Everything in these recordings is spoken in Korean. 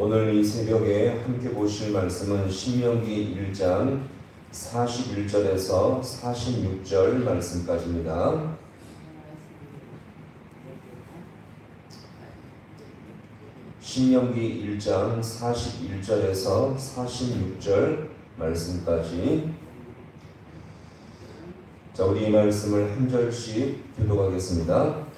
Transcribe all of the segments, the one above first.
오늘 이 새벽에 함께 보실 말씀은 신명기 1장 41절에서 46절 말씀까지입니다. 신명기 1장 41절에서 46절 말씀까지. 자, 우리 이 말씀을 한 절씩 교독하겠습니다.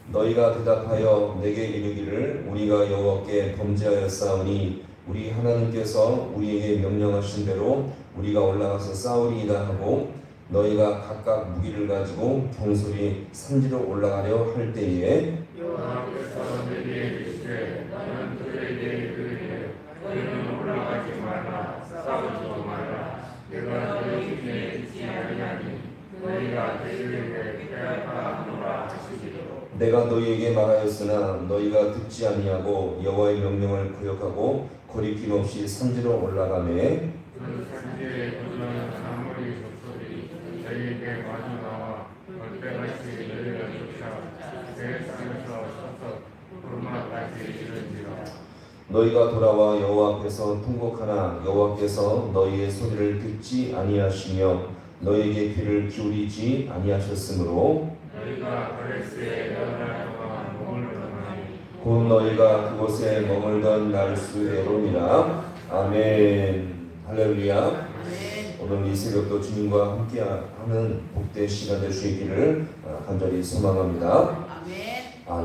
너희가 대답하여 내게 이르기를 우리가 여호와께 범죄하였사오니 우리 하나님께서 우리에게 명령하신 대로 우리가 올라가서 싸우리이다 하고 너희가 각각 무기를 가지고 경솔히 산지로 올라가려 할 때에 여호와께서 내게 이르시되 너는 그들에게 이르기를 너희는 올라가지 말라 싸우지도 말라 내가 너희 중에 있지 아니하니 너희가 내 이름을 피할까 하노라 하시기로 내가 너희에게 말하였으나 너희가 듣지 아니하고 여호와의 명령을 거역하고 거리낌 없이 산지로 올라가매 그 산지에 돋는 나무의 목소리 너희에게 마주 나와 벌떼같이 너희를 쫓아 새 땅에서 서서 구르마까지 이르니라. 너희가 돌아와 여호와 앞에서 통곡하나 여호와께서 너희의 소리를 듣지 아니하시며 너희에게 귀를 기울이지 아니하셨으므로 너희가 가데스에 8날 동안 머물렀나니 곧 너희가 그곳에 머물던 날수대로니라. 아멘. 할렐루야. 오늘 이 새벽도 주님과 함께하는 복된 시간 될 수 있기를 간절히 소망합니다.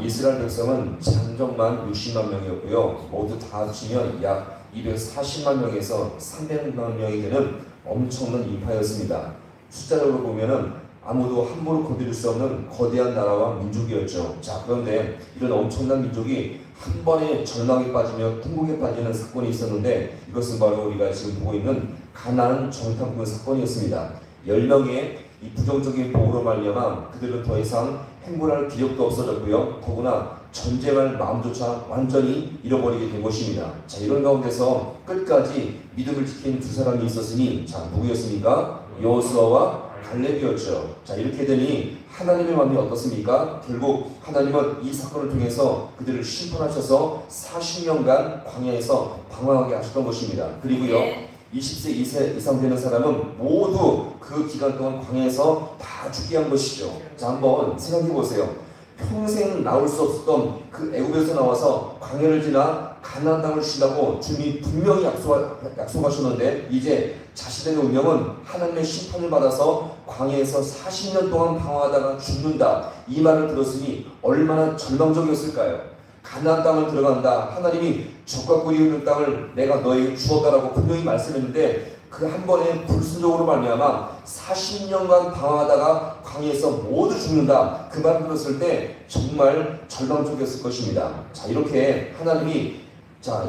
이스라엘 백성은 장정만 60만 명이었고요. 모두 다 합치면 약 240만 명에서 300만 명이 되는 엄청난 인파였습니다. 숫자적으로 보면은 아무도 함부로 건드릴 수 없는 거대한 나라와 민족이었죠. 자, 그런데 이런 엄청난 민족이 한 번에 절망에 빠지며 통곡에 빠지는 사건이 있었는데 이것은 바로 우리가 지금 보고 있는 가나안 정탐꾼 사건이었습니다. 10명의 이 부정적인 보호로 말미암아 그들은 더 이상 행군할 기력도 없어졌고요. 더구나 전쟁할 마음조차 완전히 잃어버리게 된 것입니다. 자, 이런 가운데서 끝까지 믿음을 지킨 두 사람이 있었으니 자, 누구였습니까? 여호수아와 갈렙이었죠. 자, 이렇게 되니 하나님의 마음이 어떻습니까? 결국 하나님은 이 사건을 통해서 그들을 심판하셔서 40년간 광야에서 방황하게 하셨던 것입니다. 그리고요 20세 이상 되는 사람은 모두 그 기간 동안 광야에서 다 죽게 한 것이죠. 자, 한번 생각해 보세요. 평생 나올 수 없었던 그 애굽에서 나와서 광야를 지나 가나안 땅을 주신다고 주님이 분명히 약속하셨는데 이제 자신의 운명은 하나님의 심판을 받아서 광야에서 40년 동안 방황하다가 죽는다, 이 말을 들었으니 얼마나 절망적이었을까요? 가나안 땅을 들어간다, 하나님이 젖과 꿀이 흐르는 땅을 내가 너에게 주었다라고 분명히 말씀했는데 그 한 번에 불순종으로 말미암아 40년간 방황하다가 광야에서 모두 죽는다, 그 말 들었을 때 정말 절망적이었을 것입니다. 자, 이렇게 하나님이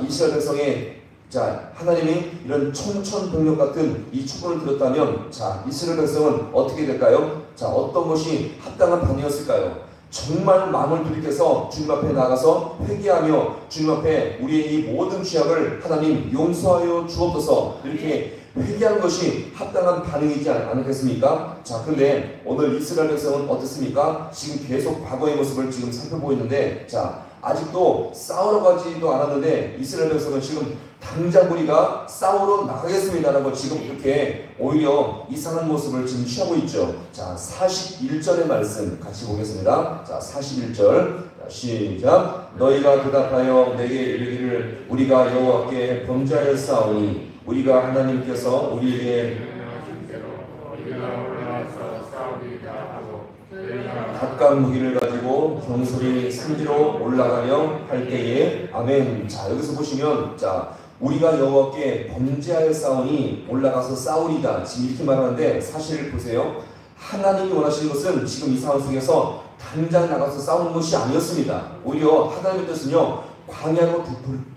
이스라엘 백성의 하나님이 이런 천천백력 같은 이 축복을 드렸다면 이스라엘 백성은 어떻게 될까요? 어떤 것이 합당한 반응이었을까요? 정말 마음을 돌이켜서 주님 앞에 나가서 회개하며 주님 앞에 우리의 이 모든 죄악을 하나님 용서하여 주옵소서, 이렇게 회개하는 것이 합당한 반응이지 않겠습니까? 자, 근데 오늘 이스라엘 백성은 어떻습니까? 지금 계속 과거의 모습을 지금 살펴보고 있는데 아직도 싸우러 가지도 않았는데 이스라엘 백성은 지금 당장 우리가 싸우러 나가겠습니다라고 지금 이렇게 오히려 이상한 모습을 지금 취하고 있죠. 자, 41절의 말씀 같이 보겠습니다. 자, 41절 시작. 너희가 대답하여 내게 이르기를 우리가 여호와께 범죄하였사오니 우리가 하나님께서 우리에게 각각 무기를 가지고 경솔히 산지로 올라가려 할 때에 아멘. 자, 여기서 보시면 우리가 여호와께 범죄하였사오니 올라가서 싸우리다, 지금 이렇게 말하는데 사실 보세요. 하나님이 원하시는 것은 지금 이 상황 속에서 당장 나가서 싸우는 것이 아니었습니다. 오히려 하나님의 뜻은요 광야로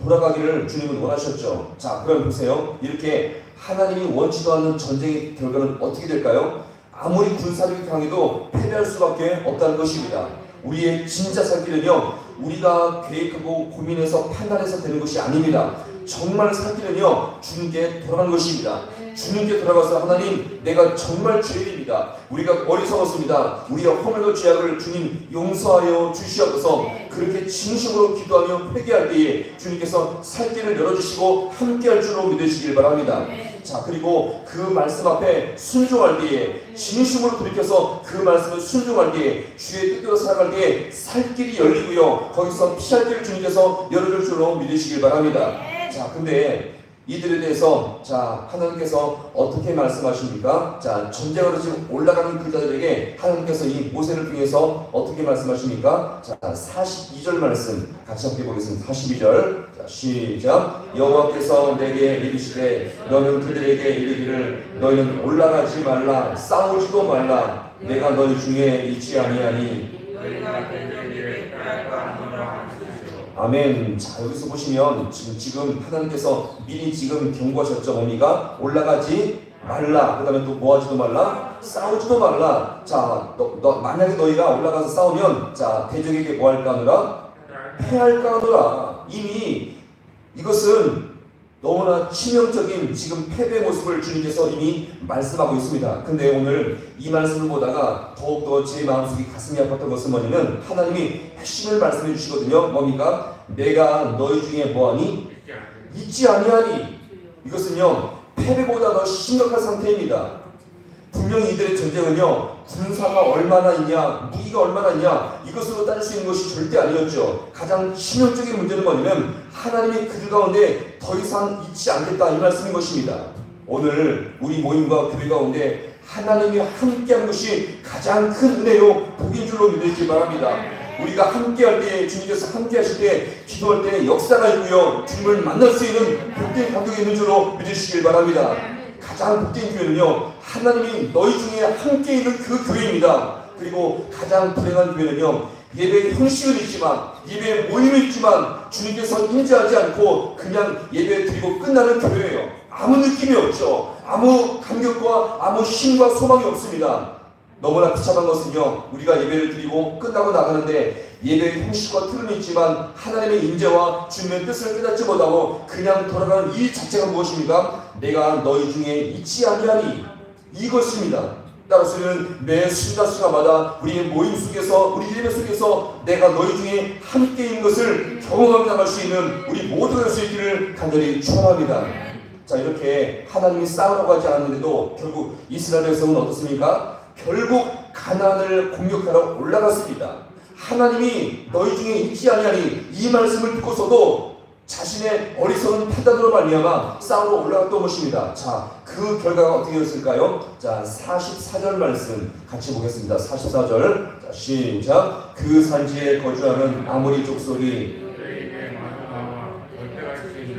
돌아가기를 주님은 원하셨죠. 자, 그럼 보세요. 이렇게 하나님이 원치도 않는 전쟁의 결과는 어떻게 될까요? 아무리 군사력이 강해도 패배할 수밖에 없다는 것입니다. 우리의 진짜 살 길은요 우리가 계획하고 고민해서 판단해서 되는 것이 아닙니다. 정말 살 길은요 주님께 돌아가는 것입니다. 주님께 돌아가서 하나님 내가 정말 죄인입니다. 우리가 어리석었습니다. 우리가 허물과 죄악을 주님 용서하여 주시옵소서. 그렇게 진심으로 기도하며 회개할 때에 주님께서 살 길을 열어주시고 함께할 줄로 믿으시길 바랍니다. 자, 그리고 그 말씀 앞에 순종할 때에 진심으로 돌이켜서 그 말씀을 순종할 때에 주의 뜻대로 살아갈 때에 살 길이 열리고요, 거기서 피할 길을 주님께서 열어줄 줄로 믿으시길 바랍니다. 자, 근데 이들에 대해서 자 하나님께서 어떻게 말씀하십니까? 자, 전쟁으로 지금 올라가는 그 자들에게 하나님께서 이 모세를 통해서 어떻게 말씀하십니까? 자, 42절 말씀 같이 함께 보겠습니다. 42절 자, 시작. 여호와께서 내게 이르시되 너는 그들에게 이르기를 너희는 올라가지 말라, 싸우지도 말라, 내가 너희 중에 있지 아니하니 너희가 그들에게 피할까 하노라. 아멘. 자, 여기서 보시면 지금 하나님께서 미리 지금 경고하셨죠. 뭡니까? 올라가지 말라. 그 다음에 또 뭐하지도 말라? 싸우지도 말라. 자, 만약에 너희가 올라가서 싸우면 자, 대적에게 뭐할까 하노라? 패할까 하노라. 이미 이것은 너무나 치명적인 지금 패배의 모습을 주님께서 이미 말씀하고 있습니다. 근데 오늘 이 말씀을 보다가 더욱더 제 마음속에 가슴이 아팠던 것은 뭐냐면 하나님이 핵심을 말씀해 주시거든요. 뭡니까? 내가 너희 중에 뭐하니? 있지 아니하니. 이것은요 패배보다 더 심각한 상태입니다. 분명히 이들의 전쟁은요 군사가 얼마나 있냐, 무기가 얼마나 있냐 이것으로 따질 수 있는 것이 절대 아니었죠. 가장 치명적인 문제는 뭐냐면 하나님이 그들 가운데 더 이상 있지 않겠다 이 말씀인 것입니다. 오늘 우리 모임과 교회 가운데 하나님이 함께한 것이 가장 큰 은혜요 복인 줄로 믿으시기 바랍니다. 우리가 함께할 때 주님께서 함께하실 때 기도할 때 역사가 있고요 주님을 만날 수 있는 복된 관계가 있는 줄로 믿으시길 바랍니다. 가장 복된 교회는요 하나님이 너희 중에 함께 있는 그 교회입니다. 그리고 가장 불행한 교회는요 예배 형식은 있지만 예배 모임은 있지만 주님께서 임재하지 않고 그냥 예배 드리고 끝나는 교회예요. 아무 느낌이 없죠. 아무 감격과 아무 힘과 소망이 없습니다. 너무나 비참한 것은요 우리가 예배를 드리고 끝나고 나가는데 예배의 형식과 틀은 있지만 하나님의 임재와 주님의 뜻을 깨닫지 못하고 그냥 돌아가는 일 자체가 무엇입니까? 내가 너희 중에 있지 아니하니 이것입니다. 따라서 우리는 매 순간순간마다 우리의 모임 속에서 우리 예배 속에서 내가 너희 중에 함께 있는 것을 경험하며 나갈 수 있는 우리 모두가 될 수 있기를 간절히 축원합니다. 자, 이렇게 하나님이 싸우라고 하지 않았는데도 결국 이스라엘 백성은 어떻습니까? 결국 가나안을 공격하러 올라갔습니다. 하나님이 너희 중에 있지 아니하니 이 말씀을 듣고서도 자신의 어리석은 판단으로 말미암아 싸우러 올라갔던 것입니다. 자, 그 결과가 어떻게 되었을까요? 자, 44절 말씀 같이 보겠습니다. 44절 자, 시작. 그 산지에 거주하는 아모리 족속이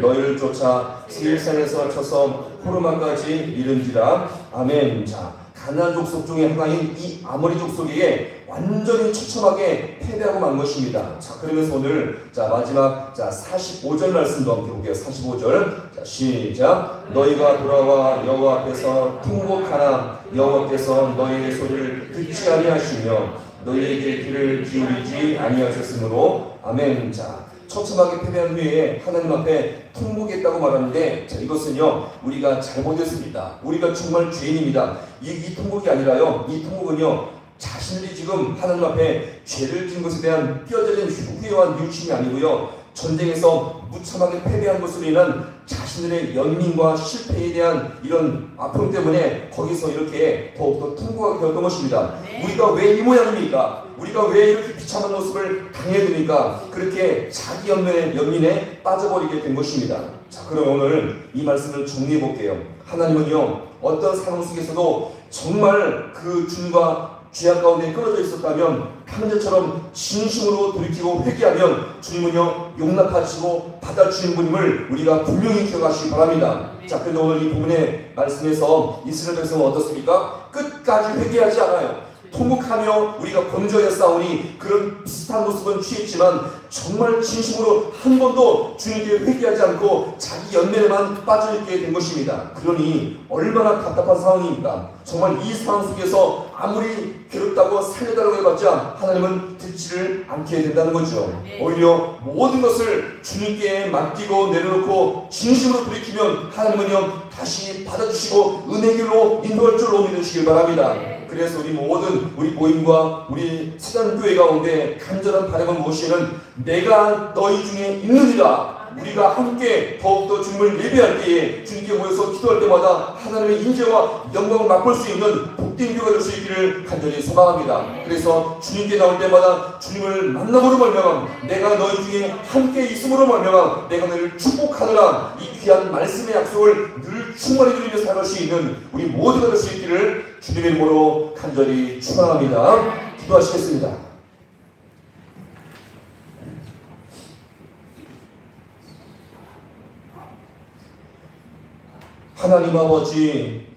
너희를 쫓아 세일산에서 쳐서 호르마까지 이른지라. 아멘. 자, 가나안 족속 중에 하나인 이 아모리 족속에게 완전히 처참하게 패배하고 만 것입니다. 자, 그러면서 오늘 자 마지막 자 45절 말씀도 함께 볼게요. 45절 자 시작. 너희가 돌아와 여호와 앞에서 통곡하나 여호와께서 너희의 소리를 듣지 아니하시며 너희에게 귀를 기울이지 아니하셨으므로. 아멘. 자, 처참하게 패배한 후에 하나님 앞에 통곡했다고 말하는데 자, 이것은요 우리가 잘못했습니다. 우리가 정말 죄인입니다. 이 통곡이 아니라요 이 통곡은요 자신들이 지금 하나님 앞에 죄를 지은 것에 대한 뼈저린 후회와 뉘우침이 아니고요 전쟁에서 무참하게 패배한 것으로 인한 자신들의 연민과 실패에 대한 이런 아픔 때문에 거기서 이렇게 더욱더 통곡하게 되었던 것입니다. 우리가 왜 이 모양입니까? 우리가 왜 이렇게 비참한 모습을 당해야 되니까 그렇게 자기 연민에 빠져버리게 된 것입니다. 자, 그럼 오늘 이 말씀을 정리해 볼게요. 하나님은요 어떤 상황 속에서도 정말 그 주님과 죄악 가운데 끊어져 있었다면 형제처럼 진심으로 돌이키고 회개하면 주님은요 용납하시고 받아주시는 분임을 우리가 분명히 기억하시기 바랍니다. 자, 그런데 오늘 이 본문의 말씀에서 이스라엘 백성은 어떻습니까? 끝까지 회개하지 않아요. 통곡하며 우리가 범죄하여 싸우니 그런 비슷한 모습은 취했지만 정말 진심으로 한 번도 주님께 회개하지 않고 자기 연면에만 빠져있게 된 것입니다. 그러니 얼마나 답답한 상황입니까? 정말 이 상황 속에서 아무리 괴롭다고 살려달라고 해봤자 하나님은 듣지를 않게 된다는 거죠. 오히려 모든 것을 주님께 맡기고 내려놓고 진심으로 돌이키면 하나님은요 다시 받아주시고 은혜길로 인도할 줄로 믿으시길 바랍니다. 그래서 우리 모든 우리 모임과 우리 세단교회 가운데 간절한 바람은 무엇이냐면 내가 너희 중에 있느니라. 우리가 함께 더욱더 주님을 예배할 때에 주님께 모여서 기도할 때마다 하나님의 인재와 영광을 맛볼 수 있는 복된 교회가 될 수 있기를 간절히 소망합니다. 그래서 주님께 나올 때마다 주님을 만남으로 말미암아 내가 너희 중에 함께 있음으로 말미암아 내가 너희를 축복하노라 이 귀한 말씀의 약속을 늘 충만히 누리며 살아갈 수 있는 우리 모두가 될 수 있기를 주님의 이름으로 간절히 축원합니다. 기도하시겠습니다. 하나님 아버지,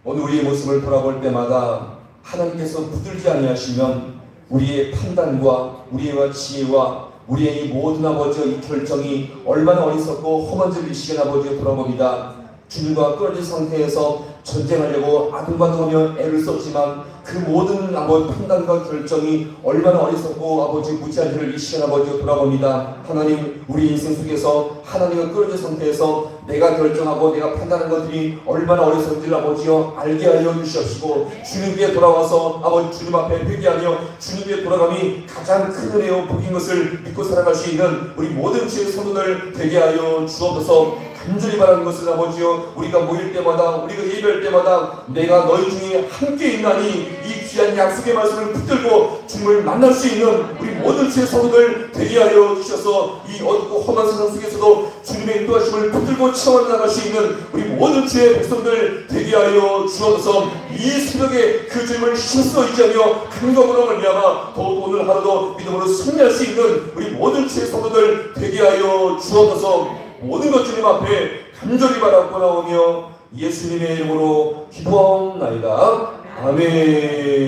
오늘 우리의 모습을 돌아볼 때마다 하나님께서 붙들지 아니하시면 우리의 판단과 우리의 지혜와 우리의 이 모든 아버지의 이 결정이 얼마나 어리석고 험한 이 시간 아버지에 돌아봅니다. 주님과 끊어진 상태에서 전쟁하려고 아둥바둥하며 애를 썼지만 그 모든 아버지 판단과 결정이 얼마나 어리석고 아버지 무지한 일을 이 시간 아버지에 돌아봅니다. 하나님, 우리 인생 속에서 하나님과 끊어진 상태에서 내가 결정하고 내가 판단한 것들이 얼마나 어리석은지를 아버지여 알게 하여 주시옵시고 주님께 돌아와서 아버지 주님 앞에 회개하며 주님께 돌아감이 가장 큰 은혜요 복인 것을 믿고 살아갈 수 있는 우리 모든 주의 성도들 되게 하여 주옵소서. 간절히 바라는 것은 아버지여 우리가 모일 때마다 우리가 예배할 때마다 내가 너희 중에 함께 있나니 이 귀한 약속의 말씀을 붙들고 주님을 만날 수 있는 우리 모든 주의 성도들 되게 하여 주셔서 이 어둡고 험한 세상 속에서도 주님의 인도하심을 붙들고 체험해 나갈 수 있는 우리 모든 주의 백성들 되게 하여 주옵소서. 이 새벽에 그 주님을 쉴 수 있지 않으며 감격으로 말미암아 더욱 오늘 하루도 믿음으로 승리할 수 있는 우리 모든 주의 성도들 되게 하여 주옵소서. 모든 것 주님 앞에 간절히 바라고 나오며 예수님의 이름으로 기도하옵나이다. 아멘.